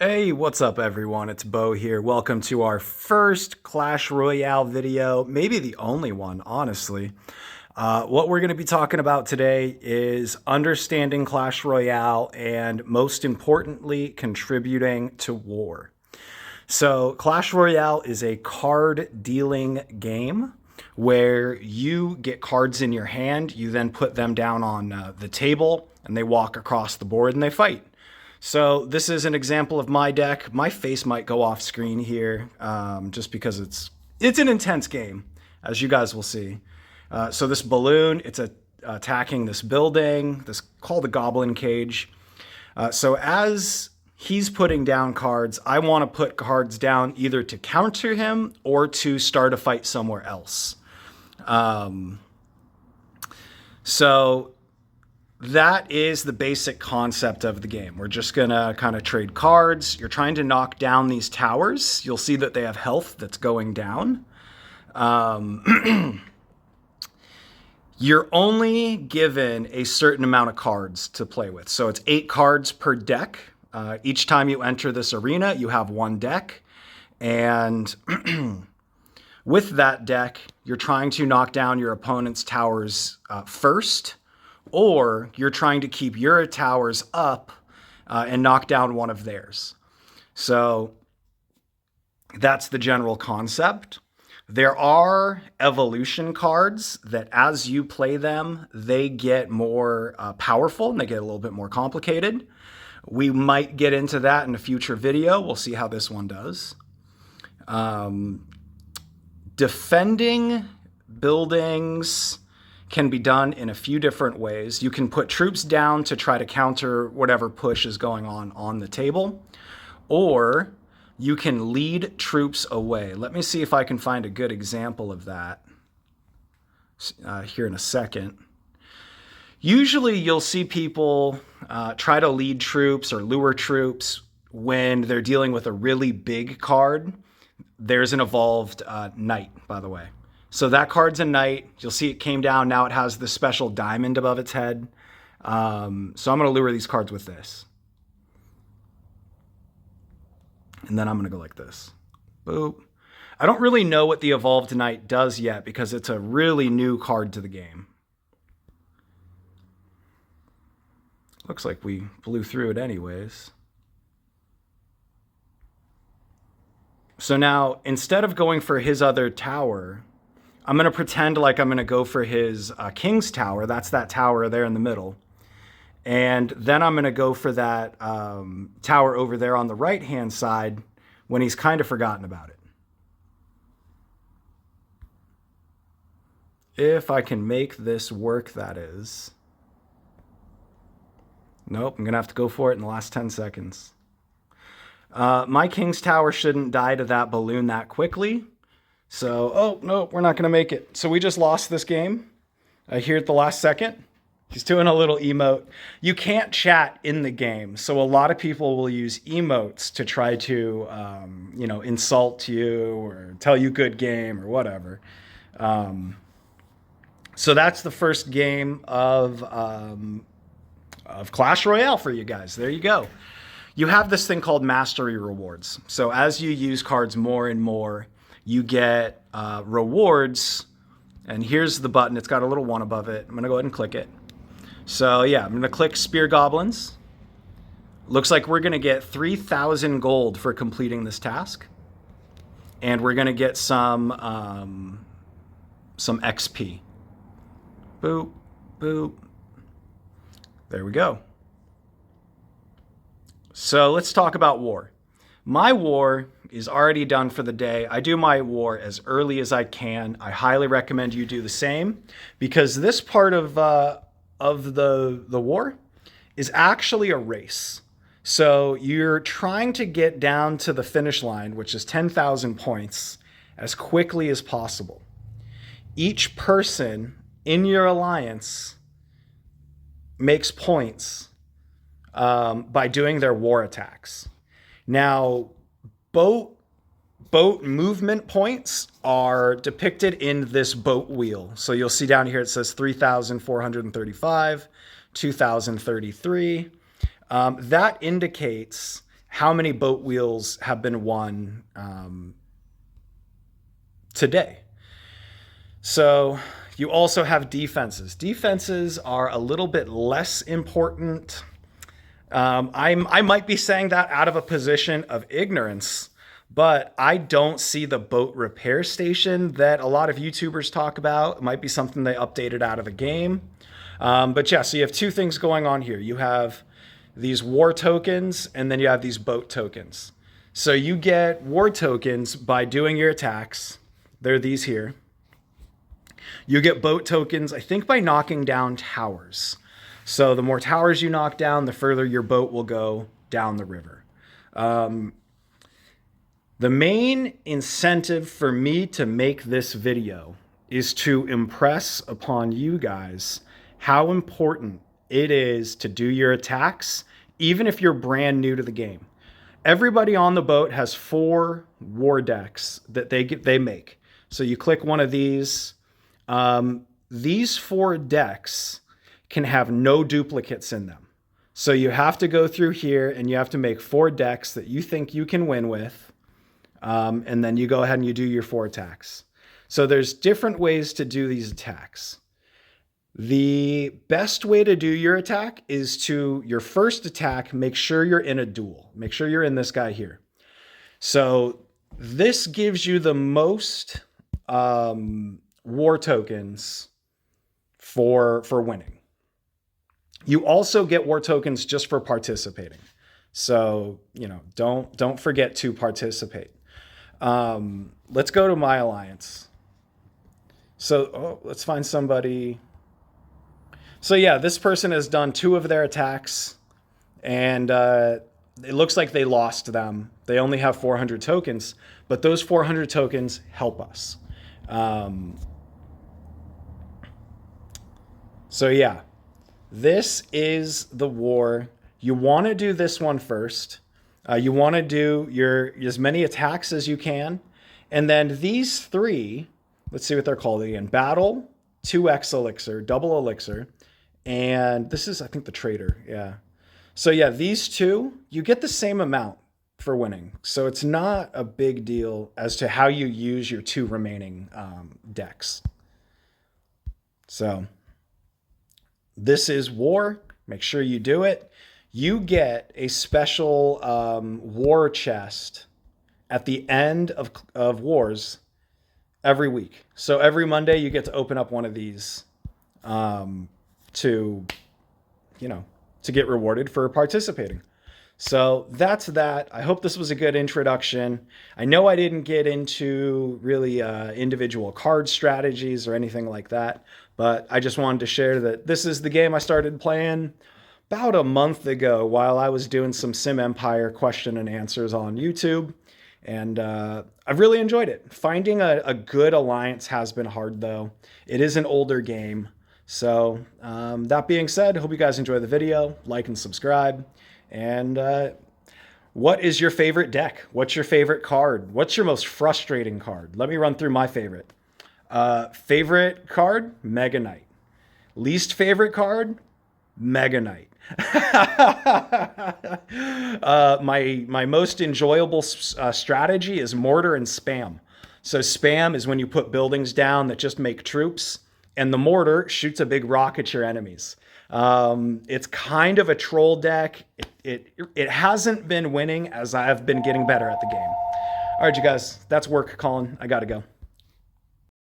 Hey, what's up everyone? It's Bo here. Welcome to our first Clash Royale video, maybe the only one, honestly. What we're going to be talking about today is understanding Clash Royale and most importantly, contributing to war. So Clash Royale is a card dealing game where you get cards in your hand, you then put them down on the table and they walk across the board and they fight. So this is an example of my deck. My face might go off screen here just because it's an intense game, as you guys will see. So this balloon, it's attacking this building, this called the Goblin Cage. So as he's putting down cards, I want to put cards down either to counter him or to start a fight somewhere else. So that is the basic concept of the game. We're just going to kind of trade cards. You're trying to knock down these towers. You'll see that they have health that's going down. You're only given a certain amount of cards to play with. So it's 8 cards per deck. Each time you enter this arena, you have one deck. And with that deck, you're trying to knock down your opponent's towers first, or you're trying to keep your towers up and knock down one of theirs. So that's the general concept. There are evolution cards that as you play them, they get more powerful and they get a little bit more complicated. We might get into that in a future video. We'll see how this one does. Defending buildings can be done in a few different ways. You can put troops down to try to counter whatever push is going on the table, or you can lead troops away. Let me see if I can find a good example of that here in a second. Usually you'll see people try to lead troops or lure troops when they're dealing with a really big card. There's an evolved knight, by the way. So that card's a knight. You'll see it came down. Now it has this special diamond above its head. So I'm going to lure these cards with this. And then I'm going to go like this. Boop. I don't really know what the evolved knight does yet because it's a really new card to the game. Looks like we blew through it anyways. So now, instead of going for his other tower, I'm going to pretend like I'm going to go for his king's tower. That's that tower there in the middle. And then I'm going to go for that tower over there on the right-hand side when he's kind of forgotten about it. If I can make this work, that is. Nope, I'm going to have to go for it in the last 10 seconds. My king's tower shouldn't die to that balloon that quickly. So, oh, no, we're not going to make it. So we just lost this game here at the last second. He's doing a little emote. You can't chat in the game. So a lot of people will use emotes to try to, insult you or tell you good game or whatever. So that's the first game of Clash Royale for you guys. There you go. You have this thing called mastery rewards. So as you use cards more and more, you get rewards. And here's the button. It's got a little 1 above it. I'm going to go ahead and click it. So yeah, I'm going to click Spear Goblins. Looks like we're going to get 3,000 gold for completing this task. And we're going to get some XP. Boop, boop. There we go. So let's talk about war. My war is already done for the day. I do my war as early as I can. I highly recommend you do the same because this part of the war is actually a race. So you're trying to get down to the finish line, which is 10,000 points, as quickly as possible. Each person in your alliance makes points by doing their war attacks. Now, boat movement points are depicted in this boat wheel. So you'll see down here it says 3,435, 2,033. That indicates how many boat wheels have been won today. So you also have defenses. Defenses are a little bit less important. I might be saying that out of a position of ignorance, but I don't see the boat repair station that a lot of YouTubers talk about. It might be something they updated out of a game. But yeah, so you have two things going on here. You have these war tokens, and then you have these boat tokens. So you get war tokens by doing your attacks. They're these here. You get boat tokens, I think, by knocking down towers. So the more towers you knock down, the further your boat will go down the river. The main incentive for me to make this video is to impress upon you guys how important it is to do your attacks, even if you're brand new to the game. Everybody on the boat has 4 war decks that they make. So you click one of these. These 4 decks can have no duplicates in them. So you have to go through here and you have to make 4 decks that you think you can win with. And then you go ahead and you do your 4 attacks. So there's different ways to do these attacks. The best way to do your attack is to, your first attack, make sure you're in a duel. Make sure you're in this guy here. So this gives you the most war tokens for winning. You also get war tokens just for participating. So, you know, don't forget to participate. Let's go to my alliance. So let's find somebody. So yeah, this person has done 2 of their attacks, and it looks like they lost them. They only have 400 tokens, but those 400 tokens help us. So yeah, this is the war. You want to do this one first. You want to do as many attacks as you can. And then these 3, let's see what they're called again. Battle, 2x elixir, double elixir. And this is, I think, the trader. Yeah. So yeah, these 2, you get the same amount for winning. So it's not a big deal as to how you use your 2 remaining decks. So this is war. Make sure you do it. You get a special war chest at the end of wars every week. So every Monday you get to open up one of these to get rewarded for participating. So that's that. I hope this was a good introduction. I know I didn't get into really individual card strategies or anything like that, but I just wanted to share that this is the game I started playing about a month ago while I was doing some Sim Empire question and answers on YouTube. And I've really enjoyed it. Finding a good alliance has been hard, though. It is an older game. So that being said, hope you guys enjoy the video. Like and subscribe. And what is your favorite deck? What's your favorite card? What's your most frustrating card? Let me run through my favorite. Favorite card? Mega Knight. Least favorite card? Mega Knight. My most enjoyable strategy is mortar and spam. So spam is when you put buildings down that just make troops, and the mortar shoots a big rock at your enemies. It's kind of a troll deck. It hasn't been winning as I've been getting better at the game. All right, you guys, that's work, Colin. I gotta go.